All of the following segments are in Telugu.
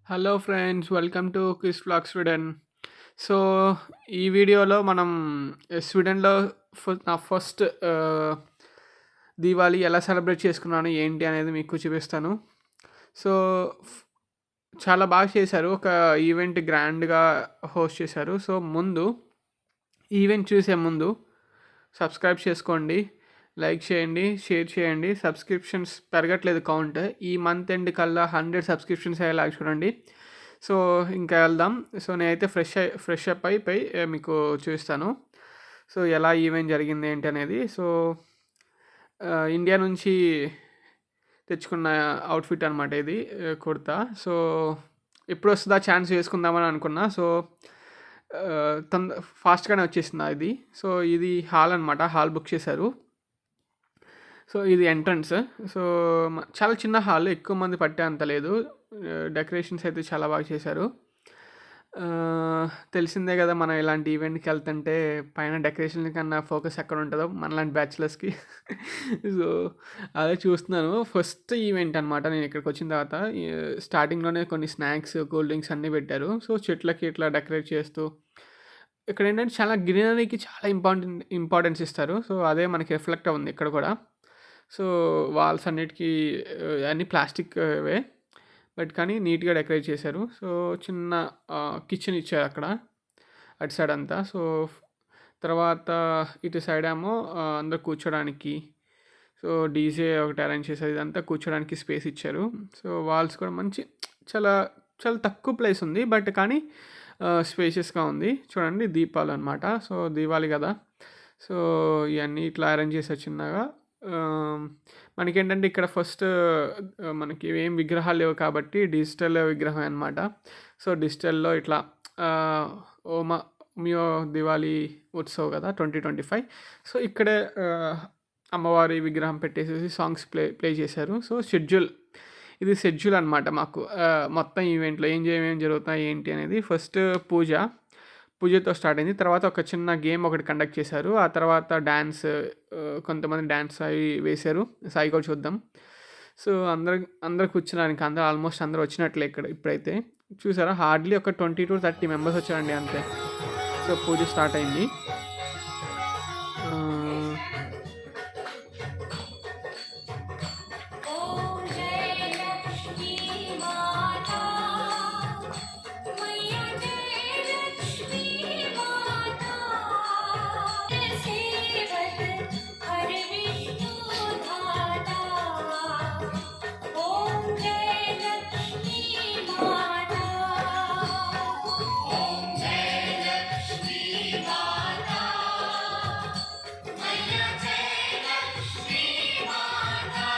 Hello friends, welcome to Chris vlog Sweden. So, ఈ వీడియోలో మనం స్వీడన్‌లో నా ఫస్ట్ దీవాళి ఎలా సెలబ్రేట్ చేసుకున్నాను, ఏంటి అనేది మీకు చూపిస్తాను. సో, ఫ్ చాలా బాగా చేశారు. ఒక ఈవెంట్ గ్రాండ్‌గా హోస్ట్ చేశారు. సో, ఈవెంట్ చూసే ముందు సబ్స్క్రైబ్ చేసుకోండి, లైక్ చేయండి, షేర్ చేయండి. సబ్స్క్రిప్షన్స్ పెరగట్లేదు కౌంట్. ఈ మంత్ ఎండ్ కల్లా 100 సబ్స్క్రిప్షన్స్ అయ్యేలాగా చూడండి. సో, ఇంకా వెళ్దాం. సో, నేనైతే ఫ్రెష్ అప్ అయిపోయి మీకు చూపిస్తాను. సో, ఎలా ఈవెంట్ జరిగింది ఏంటి అనేది. సో, ఇండియా నుంచి తెచ్చుకున్న అవుట్‌ఫిట్ అనమాట ఇది, కుర్తా. సో, ఎప్పుడొస్తదా ఛాన్స్ వేసుకుందామని అనుకున్నా. సో, ఫాస్ట్‌గానే వచ్చేసింది ఇది. సో, ఇది హాల్ అనమాట. హాల్ బుక్ చేశారు. సో, ఇది ఎంట్రన్స్. సో, చాలా చిన్న హాల్, ఎక్కువ మంది పట్టే అంత లేదు. డెకరేషన్స్ అయితే చాలా బాగా చేశారు. తెలిసిందే కదా, మనం ఇలాంటి ఈవెంట్‌కి వెళ్తుంటే పైన డెకరేషన్ కన్నా ఫోకస్ ఎక్కడ ఉంటదో మనలాంటి బ్యాచిలర్స్‌కి. సో, అదే చూస్తున్నాను. ఫస్ట్ ఈవెంట్ అనమాట నేను ఇక్కడికి వచ్చిన తర్వాత. స్టార్టింగ్‌లోనే కొన్ని స్నాక్స్, కూల్ డ్రింక్స్ అన్నీ పెట్టారు. సో, చెట్లకి ఇట్లా డెకరేట్ చేస్తూ ఇక్కడేంటంటే చాలా గ్రీనరీకి చాలా ఇంపార్టెన్స్ ఇస్తారు. సో, అదే మనకి రిఫ్లెక్ట్ అవుంది ఇక్కడ కూడా. సో, వాల్స్ అన్నిటికి అన్నీ ప్లాస్టిక్‌వే. బట్ కానీ నీట్‌గా డెకరేట్ చేశారు. సో, చిన్న కిచెన్ ఇచ్చారు అక్కడ, అటు సైడ్ అంతా. సో, తర్వాత ఇటు సైడ్ ఏమో అందరూ కూర్చోడానికి, సో, డీజే ఒకటి అరేంజ్ చేశారు. ఇదంతా కూర్చోడానికి స్పేస్ ఇచ్చారు. సో, వాల్స్ కూడా చాలా చాలా తక్కువ ప్లేస్ ఉంది. బట్ కానీ స్పేషియస్‌గా ఉంది. చూడండి, దీపాలనమాట. సో, దీవాళి కదా! సో, ఇయన్నీ ఇట్లా అరేంజ్ చేశారు చిన్నగా. మనకేంటంటే ఇక్కడ ఫస్ట్ మనకి ఏం విగ్రహాలు లేవు కాబట్టి డిజిటల్ విగ్రహమే అనమాట. సో, డిజిటల్‌లో ఇట్లా ఆహ్, ఓమ మియో దివాళీ ఉత్సవ్ కదా 2025. సో, ఇక్కడే అమ్మవారి విగ్రహం పెట్టేసేసి సాంగ్స్ ప్లే చేశారు. సో, ఇది షెడ్యూల్ అనమాట మాకు. మొత్తం ఈవెంట్‌లో ఏమేం జరుగుతున్నాయి ఏంటి అనేది. ఫస్ట్ పూజతో స్టార్ట్ అయింది. తర్వాత ఒక చిన్న గేమ్ ఒకటి కండక్ట్ చేశారు. ఆ తర్వాత కొంతమంది డాన్స్ అవి వేశారు. సో, అయి కూడా చూద్దాం. సో, అందరూ కూర్చోడానికి ఆల్మోస్ట్ అందరూ వచ్చినట్లే ఇక్కడ ఇప్పుడైతే. చూసారా, హార్డ్‌లీ ఒక 20-30 మెంబర్స్ వచ్చారండి అంతే. సో, పూజ స్టార్ట్ అయింది. ఆహ్, ఓం జయ లక్ష్మీ మాతా मैया जय लक्ष्मी माता सेवत हर विष्णु धाता ओम जय लक्ष्मी माता ओम जय लक्ष्मी माता मैया जय लक्ष्मी माता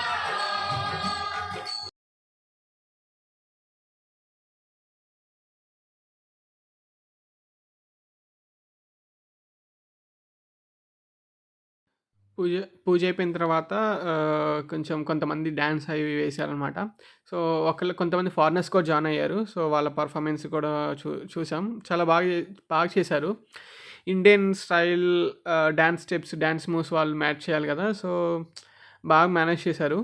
పూజ పూజ అయిపోయిన తర్వాత కొంచెం కొంతమంది డాన్స్ అవి వేశారనమాట. సో, కొంతమంది ఫారినర్స్ కూడా జాయిన్ అయ్యారు. సో, వాళ్ళ పర్ఫార్మెన్స్ కూడా చూసాం. చాలా బాగా చేశారు. Indian style dance steps, dance moves వాళ్ళు మ్యాచ్ చేయాలి కదా! సో, బాగా మేనేజ్ చేశారు.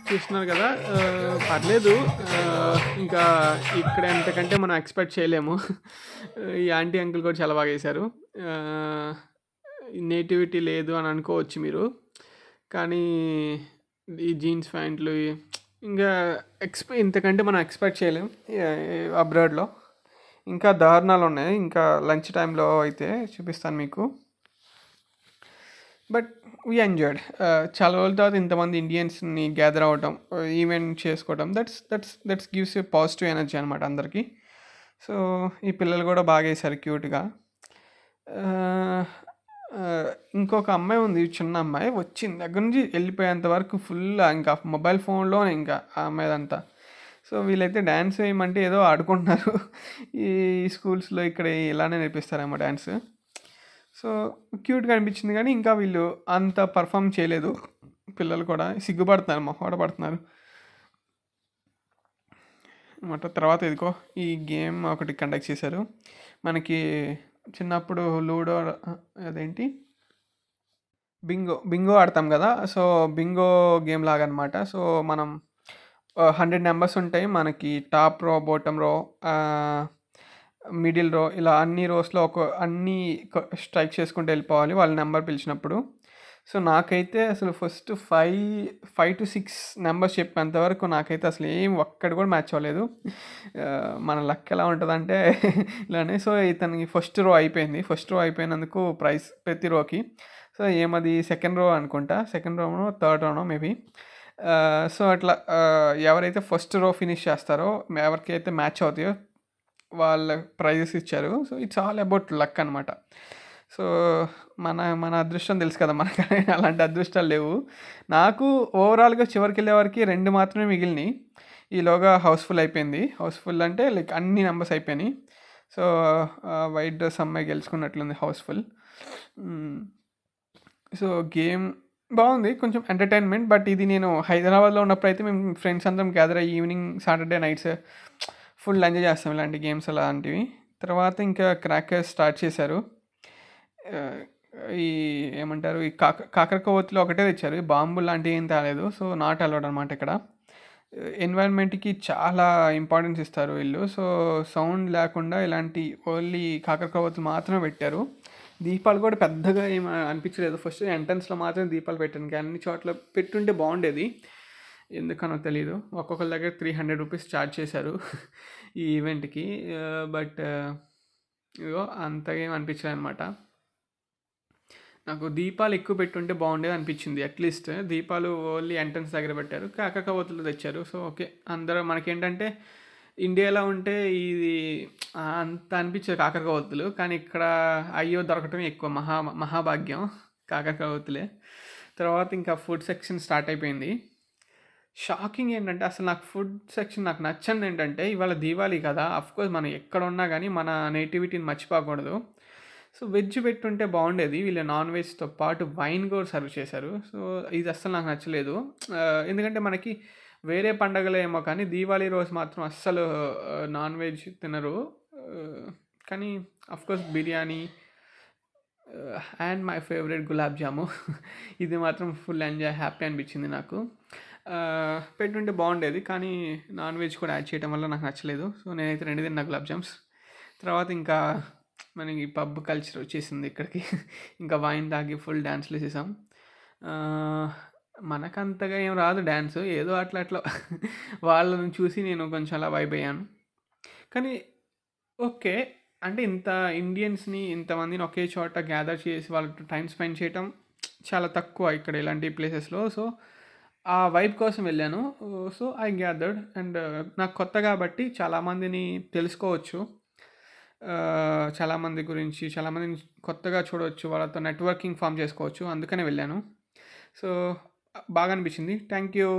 చూస్తున్నారు కదా! పర్లేదు. ఇంకా ఇక్కడ ఎంతకంటే మనం ఎక్స్‌పెక్ట్ చేయలేము. ఈ ఆంటీ, అంకుల్ కూడా చాలా బాగా చేశారు. ఆహ్, నేటివిటీ లేదు అని అనుకోవచ్చు మీరు. కానీ ఈ జీన్స్ ప్యాంట్లు ఇంకా ఇంతకంటే మనం ఎక్స్‌పెక్ట్ చేయలేం అబ్రాడ్‌లో. ఇంకా దారుణాలున్నాయి. ఇంకా లంచ్ టైమ్‌లో అయితే చూపిస్తాను మీకు. But we enjoyed. చాలా రోజుల తర్వాత ఇంతమంది ఇండియన్స్‌ని గ్యాదర్ అవ్వటం, ఈవెంట్ చేసుకోవడం, that's gives a positive energy అనమాట అందరికి. సో, ఈ పిల్లలు కూడా బాగా ఏశారు క్యూట్‌గా. ఆహ్, ఇంకొక అమ్మాయి ఉంది, చిన్న అమ్మాయి. వచ్చిన దగ్గర నుంచి వెళ్ళిపోయేంత వరకు ఫుల్ ఇంకా మొబైల్ ఫోన్‌లోనే ఇంకా ఆ అమ్మాయిదంతా. సో, వీళ్ళైతే డాన్స్ వేయమంటే ఏదో ఆడుకుంటున్నారు. ఈ స్కూల్స్‌లో ఇక్కడ ఇలానే నేర్పిస్తారేమో డాన్స్. సో, క్యూట్‌గా అనిపించింది గానీ, ఇంకా వీళ్ళు అంత పెర్ఫార్మ్ చేయలేదు. పిల్లలు కూడా సిగ్గుపడుతున్నారు, మొహమాట పడుతున్నారు. అనమాట. తర్వాత ఇదిగో ఈ గేమ్ ఒకటి కండక్ట్ చేశారు. మనకి చిన్నప్పుడు లూడో అదేంటి బింగో ఆడతాం కదా! సో, బింగో గేమ్ లాగా అనమాట. సో, మనం 100 నంబర్స్ ఉంటాయి. మనకి టాప్ రో, బాటమ్ రో, ఆహ్, మిడిల్ రో ఇలా అన్ని రోస్‌లో అన్నీ స్ట్రైక్ చేసుకుంటూ వెళ్ళిపోవాలి వాళ్ళ నంబర్ పిలిచినప్పుడు. సో, నాకైతే అసలు ఫస్ట్ 5-6 నంబర్స్ చెప్పేంత వరకు నాకైతే అసలు ఒక్కటి కూడా మ్యాచ్ అవ్వలేదు. మన లక్ ఎలా ఉంటదంటే ఇలానే సో, ఇతనికి ఫస్ట్ రో అయిపోయింది. ఫస్ట్ రో అయిపోయినందుకు ప్రైజ్ ప్రతి రోకి. సో, ఏమది సెకండ్ రో అనుకుంటా. సెకండ్ రోనో, థర్డ్ రోనో మేబీ. సో, అట్లా ఎవరైతే ఫస్ట్ రో ఫినిష్ చేస్తారో, ఎవరికైతే మ్యాచ్ అవుతాయో వాళ్ళ ప్రైజెస్ ఇచ్చారు. So, it's all about luck అనమాట. సో, మన మన అదృష్టం తెలుసు కదా! మనకు అలాంటి అదృష్టాలు లేవు. నాకు ఓవరాల్‌గా చివరికెళ్ళే వరకి 2 మాత్రమే మిగిలినియి. ఈలోగా హౌస్‌ఫుల్ అయిపోయింది. హౌస్‌ఫుల్ అంటే లైక్ అన్ని నంబర్స్ అయిపోయినాయి. సో, వైట్ డ్రెస్ అమ్మాయి గెలుచుకున్నట్లుంది హౌస్‌ఫుల్. హ్మ్. సో, గేమ్ బావుంది. కొంచెం ఎంటర్‌టైన్‌మెంట్. బట్ ఇది నేను హైదరాబాద్‌లో ఉన్నప్పుడైతే మేము ఫ్రెండ్స్ అందరం గ్యాదర్ అయ్యి evening Saturday nights full enjoy చేస్తాం ఇలాంటి గేమ్స్ అలాంటివి. తర్వాత ఇంకా క్రాకర్స్ స్టార్ట్ చేశారు. ఆహ్, ఈ ఏమంటారు ఈ కాకరకొవ్వొత్తులు ఒకటే తెచ్చారు. ఈ బాంబులు లాంటివి ఏం తేలేదు. సో, నాట్ అలౌడ్ అనమాట ఇక్కడ. ఎన్విరాన్మెంట్‌కి చాలా ఇంపార్టెన్స్ ఇస్తారు వీళ్ళు. సో, సౌండ్ లేకుండా ఇలాంటి ఓన్లీ కాకరకొవ్వొత్తులు మాత్రమే పెట్టారు. దీపాలు కూడా పెద్దగా ఏమి అనిపించలేదు. ఫస్ట్ ఎంట్రన్స్‌లో మాత్రమే దీపాలు పెట్టాను. ఇంకా అన్ని చోట్ల పెట్టుంటే బాగుండేది. ఎందుకనో తెలీదు. ఒక్కొక్కళ్ళ దగ్గర ₹300 ఛార్జ్ చేశారు ఈ ఈవెంట్‌కి. బట్ ఇగో అంతగా ఏమి అనిపించలేదనమాట. నాకు దీపాలు ఎక్కువ పెట్టుంటే బాగుండేది అనిపించింది. అట్లీస్ట్ దీపాలు ఓన్లీ ఎంట్రన్స్ దగ్గర పెట్టారు. కాకరకొవ్వొత్తులు తెచ్చారు. So, okay. అందరూ మనకేంటంటే ఇండియాలో ఉంటే ఇది అంత అనిపించదు కాకరకొవ్వొత్తులు. కానీ ఇక్కడ అయ్యో దొరకటమే ఎక్కువ మహాభాగ్యం కాకరకొవ్వొత్తులే. తర్వాత ఇంకా ఫుడ్ సెక్షన్ స్టార్ట్ అయిపోయింది. షాకింగ్ ఏంటంటే అసలు నాకు ఫుడ్ సెక్షన్ నాకు నచ్చనిది ఏంటంటే ఇవాళ దీవాళి కదా! అఫ్‌కోర్స్ మనం ఎక్కడ ఉన్నా గానీ మన నేటివిటీని మర్చిపోకూడదు. సో, వెజ్ పెట్టుంటే బాగుండేది. వీళ్ళు నాన్ వెజ్‌తో పాటు వైన్ కూడా సర్వ్ చేశారు. సో, ఇది అస్సలు నాకు నచ్చలేదు. ఎందుకంటే మనకి వేరే పండగలో ఏమో కానీ దీవాళి రోజు మాత్రం అస్సలు నాన్ వెజ్ తినరు. ఆహ్, కానీ of course biryani and my favourite gulab jamun ఇది మాత్రం ఫుల్ ఎంజాయ్ హ్యాపీ అనిపించింది నాకు. పెట్టుంటే బాగుండేది. కానీ నాన్ వెజ్ కూడా యాడ్ చేయడం వల్ల నాకు నచ్చలేదు. సో, నేనైతే 2 తిన్నా గులాబ్ జామ్స్. తర్వాత ఇంకా మనకి పబ్ కల్చర్ వచ్చేసింది ఇక్కడికి. ఇంకా వైన్ తాగి ఫుల్ డాన్స్‌లు ఏసేసాం. ఆహ్, మనకంతగా ఏం రాదు డాన్స్. ఏదో అట్లా అట్లా వాళ్ళని చూసి నేను కొంచెం అలా వైబ్ అయ్యాను. కానీ ఓకే. అంటే ఇంత ఇండియన్స్‌ని ఇంతమందిని ఒకే చోట గ్యాదర్ చేసి వాళ్ళతో టైమ్ స్పెండ్ చేయటం చాలా తక్కువ ఇక్కడ ఇలాంటి ప్లేసెస్‌లో. సో, ఆ వైబ్ కోసం వెళ్ళాను. సో, ఐ గ్యాదర్డ్ అండ్ నాకు కొత్త కాబట్టి చాలామందిని తెలుసుకోవచ్చు. చాలామంది గురించి చాలామందిని కొత్తగా చూడవచ్చు. వాళ్ళతో నెట్వర్కింగ్ ఫార్మ్ చేసుకోవచ్చు. అందుకనే వెళ్ళాను. సో, బాగా అనిపించింది. Thank you.